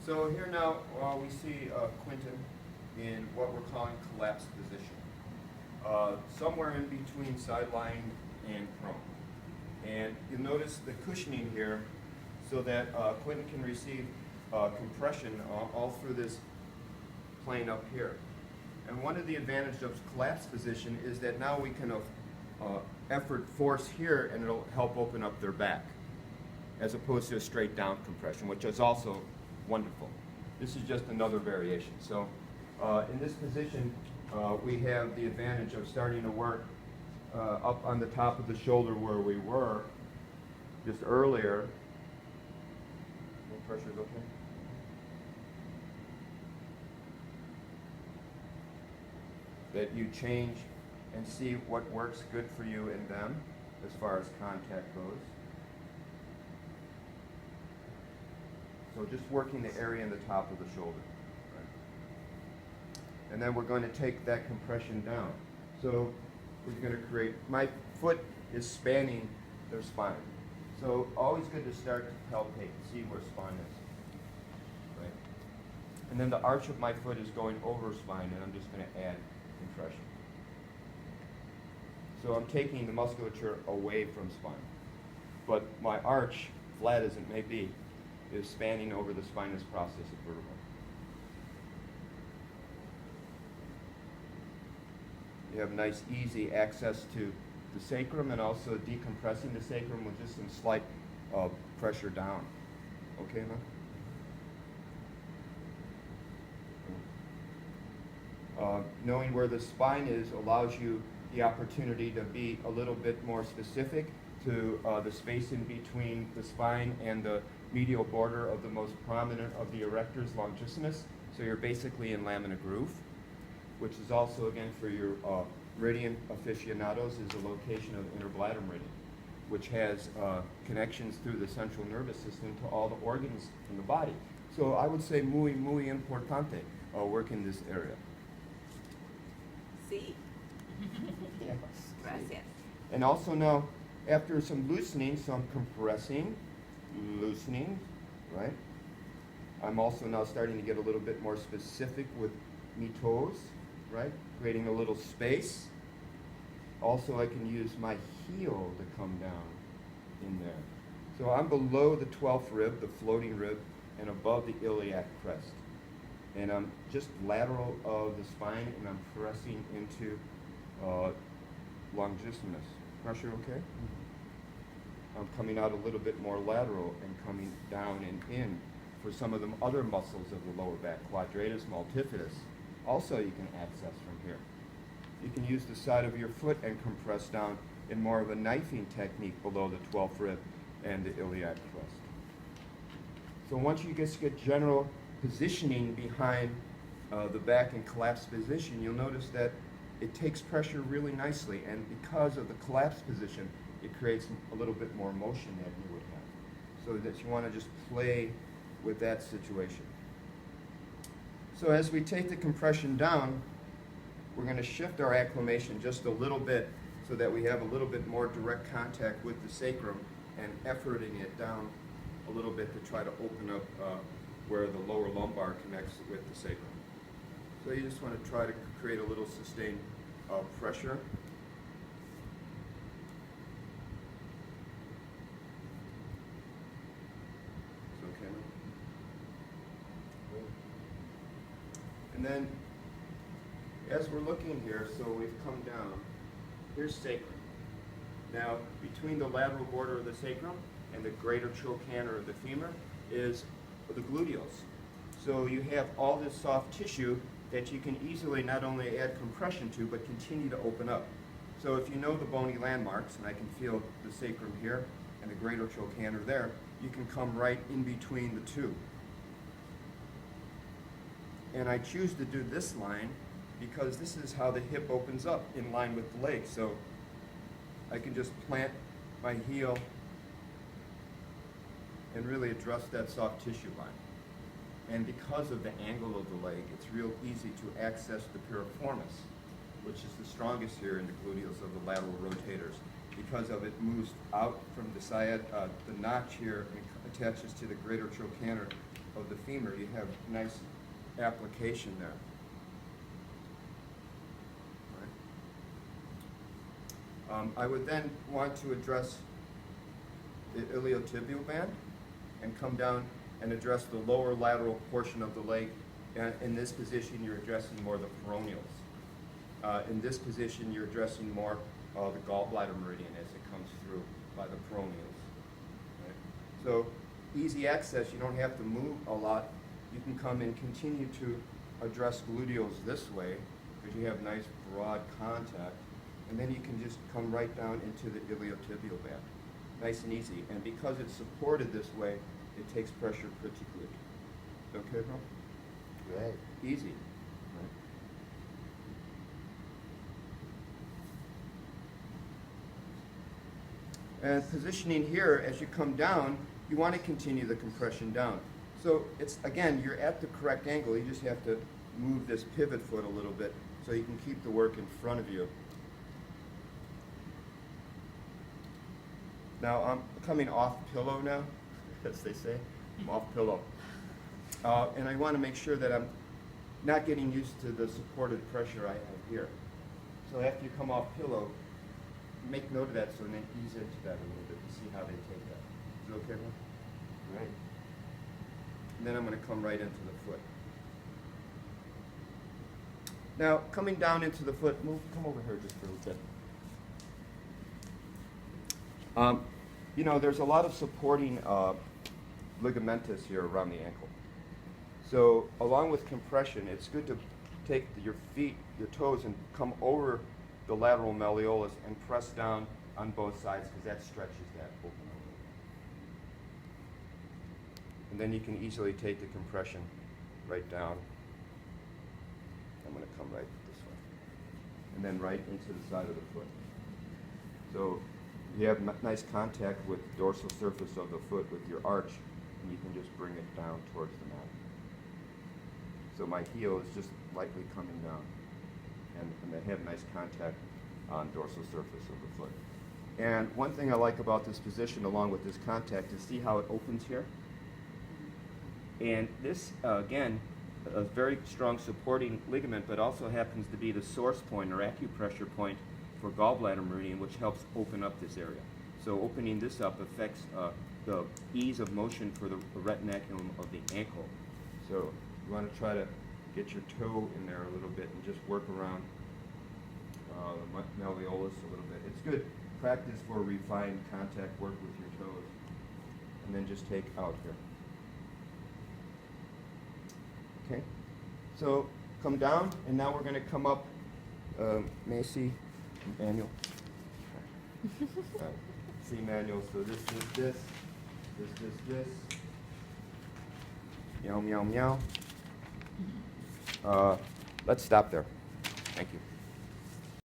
So here now we see Quentin in what we're calling collapsed position. Somewhere in between sideline and prone. And you'll notice the cushioning here so that Quentin can receive compression all through this plane up here. And one of the advantages of collapsed position is that now we can effort force here and it'll help open up their back as opposed to a straight down compression, which is also wonderful. This is just another variation. So in this position, we have the advantage of starting to work up on the top of the shoulder where we were just earlier. No pressure is okay? That you change and see what works good for you and them as far as contact goes. So just working the area in the top of the shoulder. Right? And then we're going to take that compression down. So we're going to create, my foot is spanning their spine. So always good to start to palpate, see where spine is. Right? And then the arch of my foot is going over spine, and I'm just going to add compression. So I'm taking the musculature away from spine. But my arch, flat as it may be, is spanning over the spinous process of vertebra. You have nice, easy access to the sacrum and also decompressing the sacrum with just some slight pressure down. Okay, man? Knowing where the spine is allows you the opportunity to be a little bit more specific to the space in between the spine and the medial border of the most prominent of the erectors longissimus. So you're basically in lamina groove, which is also, again, for your meridian aficionados, is the location of interbladder meridian, which has connections through the central nervous system to all the organs in the body. So I would say muy importante work in this area. Sí. Yes. Gracias. And also now, after some loosening, some compressing, loosening, right? I'm also now starting to get a little bit more specific with me toes, right? Creating a little space. Also, I can use my heel to come down in there. So I'm below the 12th rib, the floating rib, and above the iliac crest. And I'm just lateral of the spine, and I'm pressing into longissimus. Pressure okay? I'm coming out a little bit more lateral and coming down and in for some of the other muscles of the lower back, quadratus multifidus. Also you can access from here. You can use the side of your foot and compress down in more of a knifing technique below the 12th rib and the iliac crest. So once you just get general positioning behind the back in collapsed position, you'll notice that it takes pressure really nicely, and because of the collapsed position, it creates a little bit more motion than you would have. So that you want to just play with that situation. So as we take the compression down, we're going to shift our acclimation just a little bit so that we have a little bit more direct contact with the sacrum and efforting it down a little bit to try to open up where the lower lumbar connects with the sacrum. So you just want to try to create a little sustained pressure. It's okay. And then, as we're looking here, so we've come down, here's sacrum. Now, between the lateral border of the sacrum and the greater trochanter of the femur is the gluteals. So you have all this soft tissue that you can easily not only add compression to, but continue to open up. So if you know the bony landmarks, and I can feel the sacrum here and the greater trochanter there, you can come right in between the two. And I choose to do this line because this is how the hip opens up in line with the leg. So I can just plant my heel and really address that soft tissue line. And because of the angle of the leg, it's real easy to access the piriformis, which is the strongest here in the gluteals of the lateral rotators. Because of it moves out from the notch here and attaches to the greater trochanter of the femur, you have nice application there. Right. I would then want to address the iliotibial band and come down and address the lower lateral portion of the leg. And in this position, you're addressing more the peroneals. In this position, you're addressing more the gallbladder meridian as it comes through by the peroneals. Right? So easy access, you don't have to move a lot. You can come and continue to address gluteals this way because you have nice broad contact. And then you can just come right down into the iliotibial band. Nice and easy. And because it's supported this way, it takes pressure pretty good. Okay, bro? Great. Easy. Right. And positioning here, as you come down, you want to continue the compression down. So it's, again, you're at the correct angle. You just have to move this pivot foot a little bit so you can keep the work in front of you. Now I'm coming off pillow now, as they say. I'm off pillow. And I want to make sure that I'm not getting used to the supported pressure I have here. So after you come off pillow, make note of that so then ease into that a little bit to see how they take that. Is it okay, bro? Great. And then I'm going to come right into the foot. Now, coming down into the foot, come over here just for a little bit. You know, there's a lot of supporting ligamentous here around the ankle. So along with compression, it's good to take your feet, your toes, and come over the lateral malleolus and press down on both sides because that stretches that open. And then you can easily take the compression right down. I'm going to come right this way. And then right into the side of the foot. So you have nice contact with the dorsal surface of the foot with your arch, and you can just bring it down towards the mat. So my heel is just lightly coming down, and they have nice contact on dorsal surface of the foot. And one thing I like about this position along with this contact is see how it opens here? And this, again, a very strong supporting ligament, but also happens to be the source point or acupressure point for gallbladder meridian, which helps open up this area. So opening this up affects the ease of motion for the retinaculum of the ankle. So you want to try to get your toe in there a little bit and just work around the malleolus a little bit. It's good practice for refined contact work with your toes. And then just take out here. Okay, so come down, and now we're going to come up. Macy, Manuel. See Manuel. So this. Meow, meow, meow. Let's stop there. Thank you.